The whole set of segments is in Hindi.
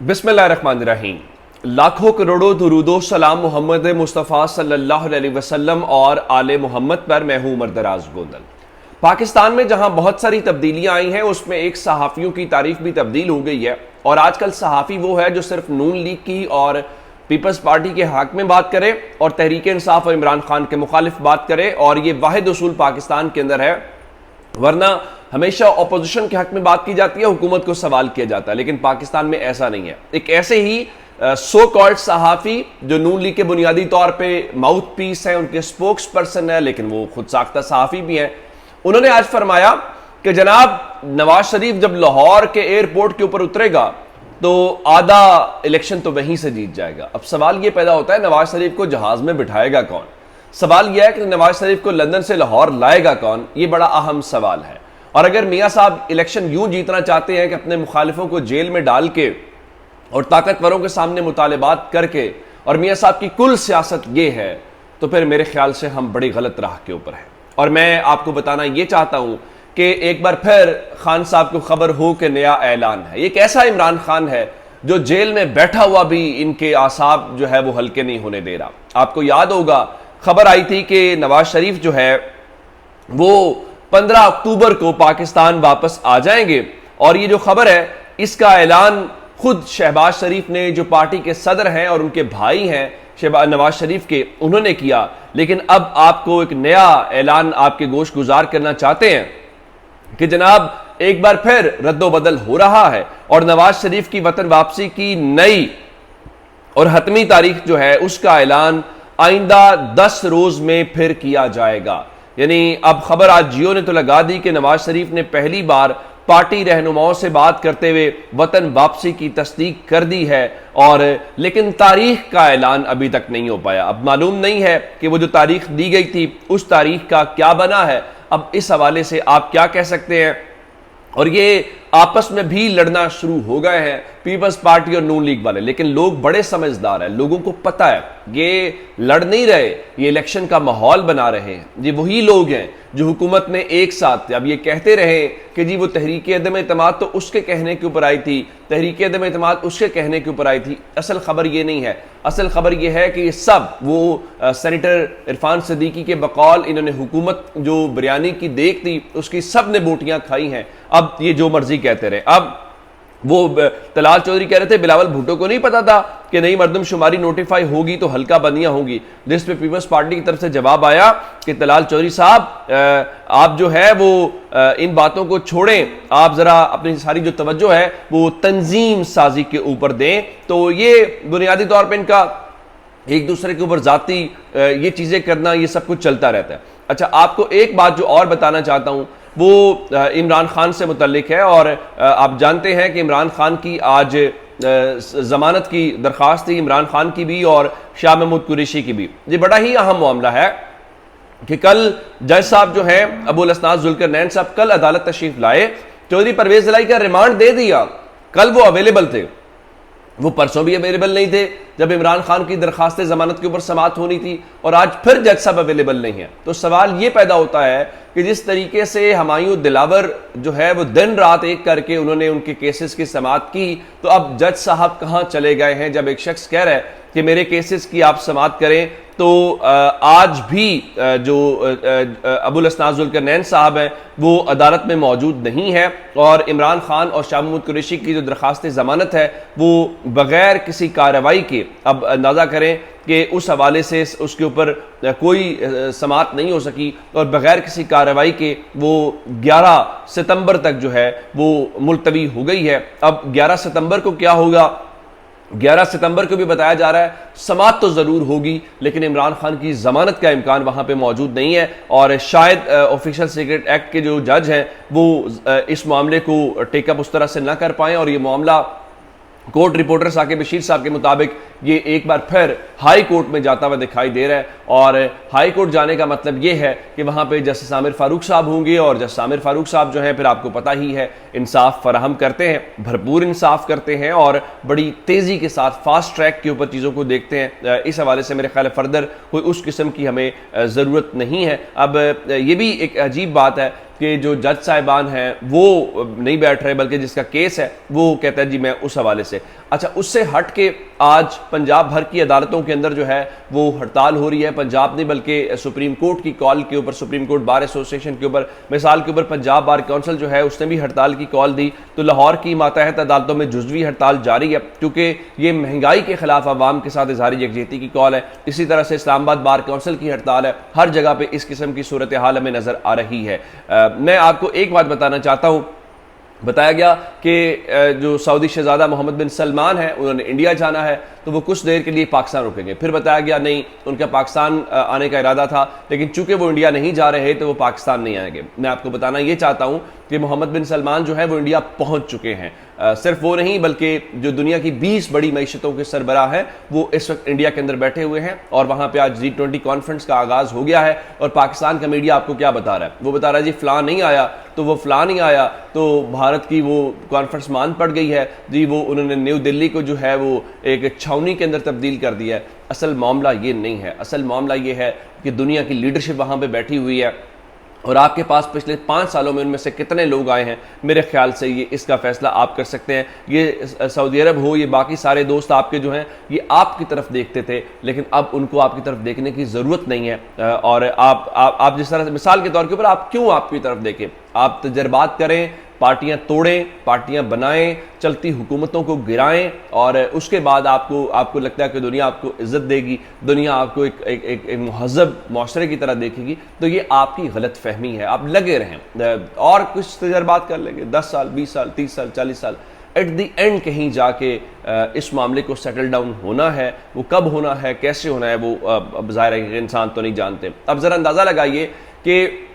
बिस्मिल्लाहिर्रहमानिर्रहीम। लाखों करोड़ों दुरूदो सलाम मोहम्मद मुस्तफ़ा सल्लल्लाहु अलैहि वसल्लम और आले मोहम्मद पर। मैं हूं मर्दराज गोंदल। पाकिस्तान में जहां बहुत सारी तब्दीलियां आई हैं, उसमें एक सहाफ़ियों की तारीफ भी तब्दील हो गई है। और आजकल सहाफ़ी वो है जो सिर्फ नून लीग की और पीपल्स पार्टी के हक में बात करे और तहरीक इंसाफ और इमरान खान के मुखालिफ बात करे, और ये वाहिद उसूल पाकिस्तान के अंदर है। वरना हमेशा अपोजिशन के हक में बात की जाती है, हुकूमत को सवाल किया जाता है, लेकिन पाकिस्तान में ऐसा नहीं है। एक ऐसे ही सो कॉल्ड सहाफ़ी जो नून लीग के बुनियादी तौर पे माउथ पीस है, उनके स्पोक्स पर्सन है, लेकिन वो खुद साख्ता सहाफ़ी भी हैं, उन्होंने आज फरमाया कि जनाब नवाज शरीफ जब लाहौर के एयरपोर्ट के ऊपर उतरेगा तो आधा इलेक्शन तो वहीं से जीत जाएगा। अब सवाल यह पैदा होता है, नवाज शरीफ को जहाज में बिठाएगा कौन? सवाल यह है कि नवाज शरीफ को लंदन से लाहौर लाएगा कौन? यह बड़ा अहम सवाल है। और अगर मियां साहब इलेक्शन यूं जीतना चाहते हैं कि अपने मुखालिफों को जेल में डाल के और ताकतवरों के सामने मुतालबात करके, और मियां साहब की कुल सियासत यह है, तो फिर मेरे ख्याल से हम बड़ी गलत राह के ऊपर हैं। और मैं आपको बताना यह चाहता हूं कि एक बार फिर खान साहब को खबर हो कि नया ऐलान है। ये कैसा इमरान खान है जो जेल में बैठा हुआ भी इनके आसाब जो है वो हल्के नहीं होने दे रहा। आपको याद होगा खबर आई थी कि नवाज शरीफ जो है वो 15 अक्टूबर को पाकिस्तान वापस आ जाएंगे, और ये जो खबर है इसका ऐलान खुद शहबाज शरीफ ने, जो पार्टी के सदर हैं और उनके भाई हैं शहबाज नवाज शरीफ के, उन्होंने किया। लेकिन अब आपको एक नया ऐलान आपके गोश गुजार करना चाहते हैं कि जनाब एक बार फिर रद्दोबदल हो रहा है और नवाज शरीफ की वतन वापसी की नई और हतमी तारीख जो है उसका ऐलान आइंदा 10 रोज में फिर किया जाएगा। यानी अब खबर आज जियो ने तो लगा दी कि नवाज शरीफ ने पहली बार पार्टी रहनुमाओं से बात करते हुए वतन वापसी की तस्दीक कर दी है, और लेकिन तारीख का ऐलान अभी तक नहीं हो पाया। अब मालूम नहीं है कि वो जो तारीख दी गई थी उस तारीख का क्या बना है। अब इस हवाले से आप क्या कह सकते हैं? और ये आपस में भी लड़ना शुरू हो गए हैं पीपल्स पार्टी और नून लीग वाले, लेकिन लोग बड़े समझदार हैं, लोगों को पता है ये लड़ नहीं रहे, ये इलेक्शन का माहौल बना रहे हैं। ये वही लोग हैं जो हुकूमत में एक साथ अब ये कहते रहे कि जी वो तहरीक अदम एतमाद तो उसके कहने के ऊपर आई थी, तहरीक अदम एतमाद उसके कहने के ऊपर आई थी। असल खबर ये नहीं है। असल खबर ये है कि ये सब वो सेनेटर इरफान सिद्दीकी के बकौल इन्होंने हुकूमत जो बिरयानी की देख थी उसकी सब ने बोटियां खाई हैं। अब ये जो मर्जी कहते रहे। अब वो तलाल चौधरी कह रहे थे बिलावल भुट्टो को नहीं पता था कि नई मरदमशुमारी नोटिफाई होगी तो हल्का बंदियां होंगी, जिस पे पीपल्स पार्टी की तरफ से जवाब आया कि तलाल चौधरी साहब आप जो है वो इन बातों को छोड़ें, आप जरा अपनी सारी जो तवज्जो है वो तंजीम साजी के ऊपर दें। तो ये बुनियादी तौर पर इनका एक दूसरे के ऊपर जाती ये चीजें करना, ये सब कुछ चलता रहता है। अच्छा, आपको एक बात जो और बताना चाहता हूं वो इमरान खान से मुतल्लिक है। और आप जानते हैं कि इमरान खान की आज जमानत की दरख्वास्त थी, इमरान खान की भी और शाह महमूद कुरैशी की भी। ये बड़ा ही अहम मामला है कि कल जज साहब जो है अबुल असनाद जुल्करनैन साहब कल अदालत तशरीफ लाए, चौधरी परवेज इलाही का रिमांड दे दिया। कल वो अवेलेबल थे, वो परसों भी अवेलेबल नहीं थे जब इमरान खान की दरखास्त जमानत के ऊपर समाअत होनी थी, और आज फिर जज साहब अवेलेबल नहीं है। तो सवाल ये पैदा होता है कि जिस तरीके से हमायूं दिलावर जो है वो दिन रात एक करके उन्होंने उनके केसेस की समाअत की, तो अब जज साहब कहां चले गए हैं? जब एक शख्स कह रहा है कि मेरे केसेस की आप समाअत करें, तो आज भी जो अबुल असनाद जुल्करनैन साहब हैं वो अदालत में मौजूद नहीं है, और इमरान खान और शाह महमूद कुरैशी की जो दरखास्त ज़मानत है वो बगैर किसी कार्रवाई के, अब अंदाज़ा करें कि उस हवाले से उसके ऊपर कोई समाअत नहीं हो सकी, और बगैर किसी कार्रवाई के वो 11 सितंबर तक जो है वो मुलतवी हो गई है। अब 11 सितंबर को क्या होगा? 11 सितंबर को भी बताया जा रहा है समाअत तो जरूर होगी, लेकिन इमरान खान की जमानत का इम्कान वहां पे मौजूद नहीं है, और शायद ऑफिशियल सीक्रेट एक्ट के जो जज हैं वो इस मामले को टेकअप उस तरह से ना कर पाए, और ये मामला कोर्ट रिपोर्टर साकिब बशीर साहब के मुताबिक ये एक बार फिर हाई कोर्ट में जाता हुआ दिखाई दे रहा है। और हाई कोर्ट जाने का मतलब ये है कि वहाँ पे जस्टिस आमिर फारूक साहब होंगे, और जस्टिस आमिर फारूक साहब जो हैं फिर आपको पता ही है इंसाफ फराहम करते हैं, भरपूर इंसाफ करते हैं, और बड़ी तेज़ी के साथ फास्ट ट्रैक के ऊपर चीज़ों को देखते हैं। इस हवाले से मेरे ख्याल फर्दर कोई उस किस्म की हमें ज़रूरत नहीं है। अब ये भी एक अजीब बात है कि जो जज साहिबान हैं वो नहीं बैठ रहे, बल्कि जिसका केस है वो कहता है जी मैं उस हवाले से। अच्छा, उससे हट के आज पंजाब भर की अदालतों के अंदर जो है वो हड़ताल हो रही है। पंजाब नहीं बल्कि सुप्रीम कोर्ट की कॉल के ऊपर, सुप्रीम कोर्ट बार एसोसिएशन के ऊपर, मिसाल के ऊपर पंजाब बार काउंसिल जो है उसने भी हड़ताल की कॉल दी। तो लाहौर की मातहत अदालतों में जुज़वी हड़ताल जारी है, क्योंकि ये महंगाई के खिलाफ आवाम के साथ इज़हारी यकजहती की कॉल है। इसी तरह से इस्लामाबाद बार काउंसिल की हड़ताल है। हर जगह पर इस किस्म की सूरत हाल हमें नजर आ रही है। मैं आपको एक बात बताना चाहता हूं, बताया गया कि जो सऊदी शहजादा मोहम्मद बिन सलमान है उन्होंने इंडिया जाना है, तो वो कुछ देर के लिए पाकिस्तान रुकेंगे। फिर बताया गया नहीं, उनका पाकिस्तान आने का इरादा था, लेकिन चूंकि वो इंडिया नहीं जा रहे तो वो पाकिस्तान नहीं आएंगे। मैं आपको बताना ये चाहता हूं कि मोहम्मद बिन सलमान जो है वो इंडिया पहुंच चुके हैं। सिर्फ वो नहीं बल्कि जो दुनिया की 20 बड़ी मईशतों के सरबराह हैं वो इस वक्त इंडिया के अंदर बैठे हुए हैं, और वहां पे आज G20 कॉन्फ्रेंस का आगाज हो गया है। और पाकिस्तान का मीडिया आपको क्या बता रहा है? वो बता रहा है जी फलां नहीं आया, तो वो फलां नहीं आया तो भारत की वो कॉन्फ्रेंस मान पड़ गई है जी, वो उन्होंने न्यू दिल्ली को जो है वो एक छावनी के अंदर तब्दील कर दिया है। असल मामला ये नहीं है। असल मामला ये है कि दुनिया की लीडरशिप वहां पे बैठी हुई है, और आपके पास पिछले 5 सालों में उनमें से कितने लोग आए हैं, मेरे ख्याल से ये इसका फैसला आप कर सकते हैं। ये सऊदी अरब हो, ये बाकी सारे दोस्त आपके जो हैं ये आपकी तरफ देखते थे, लेकिन अब उनको आपकी तरफ देखने की ज़रूरत नहीं है। और आप जिस तरह से मिसाल के तौर के ऊपर आप क्यों आपकी तरफ देखें? आप तजर्बात करें, पार्टियां तोड़ें, पार्टियां बनाएं, चलती हुकूमतों को गिराएं, और उसके बाद आपको लगता है कि दुनिया आपको इज्जत देगी, दुनिया आपको एक महज़ब मुआशरे की तरह देखेगी। तो ये आपकी गलत फहमी है। आप लगे रहें और कुछ तजर्बात कर लेंगे, 10 साल, 20 साल, 30 साल, 40 साल, एट दी एंड कहीं जाके इस मामले को सेटल डाउन होना है। वो कब होना है, कैसे होना है, वो अब ज़ाहिर है कि इंसान तो नहीं जानते। अब ज़रा अंदाज़ा लगाइए कि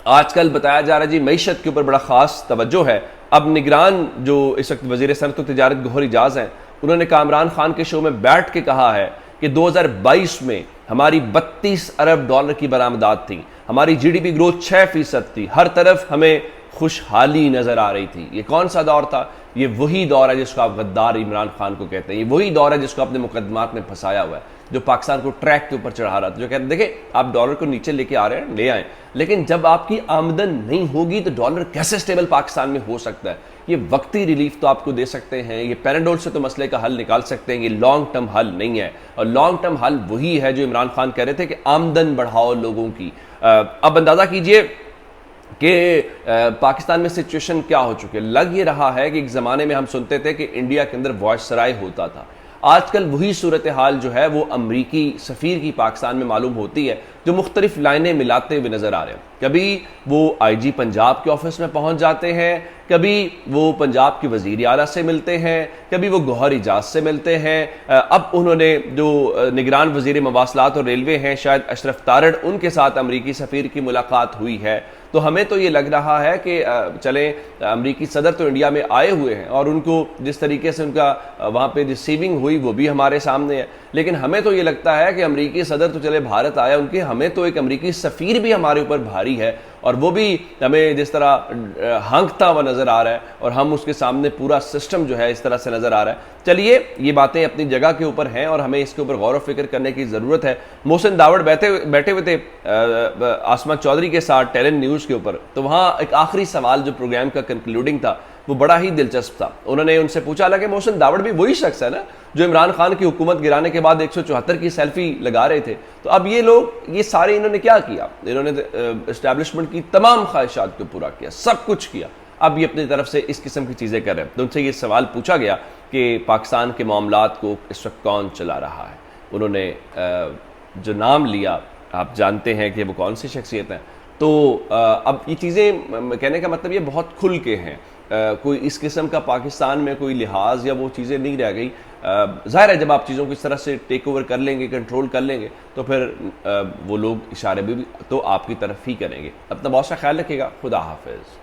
आजकल बताया जा रहा है जी मईशत के ऊपर बड़ा ख़ास तवज्जो है। अब निगरान जो इस वक्त वज़ीर सनअत व तिजारत गौहर एजाज हैं, उन्होंने कामरान खान के शो में बैठ के कहा है कि 2022 में हमारी 32 अरब डॉलर की बरामदात थी, हमारी GDP ग्रोथ 6% थी, हर तरफ हमें खुशहाली नजर आ रही थी। ये कौन सा दौर था? ये वही दौर है जिसको आप गद्दार इमरान खान को कहते हैं। ये वही दौर है जिसको अपने मुकदमात में फंसाया हुआ है, जो पाकिस्तान को ट्रैक के ऊपर चढ़ा रहा था, जो कहते देखे आप डॉलर को नीचे लेके आ रहे हैं, ले आए, लेकिन जब आपकी आमदन नहीं होगी तो डॉलर कैसे स्टेबल पाकिस्तान में हो सकता है? ये वक्ती रिलीफ तो आपको दे सकते हैं, ये पैराडोल से तो मसले का हल निकाल सकते हैं, ये लॉन्ग टर्म हल नहीं है। और लॉन्ग टर्म हल वही है जो इमरान खान कह रहे थे कि आमदन बढ़ाओ लोगों की। अब अंदाजा कीजिए कि पाकिस्तान में सिचुएशन क्या हो चुकी है। लग ये रहा है कि एक ज़माने में हम सुनते थे कि इंडिया के अंदर वायसराय होता था, आजकल वही सूरत हाल जो है वो अमरीकी सफ़ीर की पाकिस्तान में मालूम होती है, जो मुख्तलिफ लाइनें मिलाते हुए नज़र आ रहे हैं। कभी वो IG पंजाब के ऑफिस में पहुंच जाते हैं, कभी वो पंजाब के वज़ीर आला से मिलते हैं, कभी वो गौहर एजाज से मिलते हैं। अब उन्होंने जो निगरान वज़ीर मवासलात और रेलवे हैं शायद अशरफ तारड़, उनके साथ अमरीकी सफ़ीर की मुलाकात हुई है। तो हमें तो ये लग रहा है कि चलें, अमरीकी सदर तो इंडिया में आए हुए हैं और उनको जिस तरीके से उनका वहाँ पे रिसीविंग हुई वो भी हमारे सामने है, लेकिन हमें तो ये लगता है कि अमरीकी सदर तो चले भारत आया, उनके हमें तो एक अमरीकी सफ़ीर भी हमारे ऊपर भारी है, और वो भी हमें जिस तरह हाँकता हुआ नज़र आ रहा है, और हम उसके सामने पूरा सिस्टम जो है इस तरह से नज़र आ रहा है। चलिए, ये बातें अपनी जगह के ऊपर हैं और हमें इसके ऊपर गौर व फिक्र करने की ज़रूरत है। मोहसिन दावड़ बैठे हुए थे आसमा चौधरी के साथ टेलन न्यूज़ के ऊपर, तो वहाँ एक आखिरी सवाल जो प्रोग्राम का कंक्लूडिंग था वो बड़ा ही दिलचस्प था। उन्होंने उनसे पूछा कि मोहसिन दावड़ भी वही शख्स है ना जो इमरान खान की हुकूमत गिराने के बाद 174 की सेल्फी लगा रहे थे, तो अब ये लोग, ये सारे इन्होंने क्या किया? इन्होंने एस्टैब्लिशमेंट की तमाम ख्वाहिशात को पूरा किया, सब कुछ किया, अब ये अपनी तरफ से इस किस्म की चीज़ें कर रहे हैं। तो उनसे ये सवाल पूछा गया कि पाकिस्तान के मामलात को इस वक्त कौन चला रहा है। उन्होंने जो नाम लिया आप जानते हैं कि वो कौन सी शख्सियत हैं। तो अब ये चीज़ें कहने का मतलब ये बहुत खुल के हैं, कोई इस किस्म का पाकिस्तान में कोई लिहाज या वो चीज़ें नहीं रह गई। ज़ाहिर है जब आप चीज़ों को इस तरह से टेक ओवर कर लेंगे, कंट्रोल कर लेंगे, तो फिर वो लोग इशारे भी तो आपकी तरफ ही करेंगे। अपना बहुत सा ख्याल रखिएगा। खुदा हाफिज़।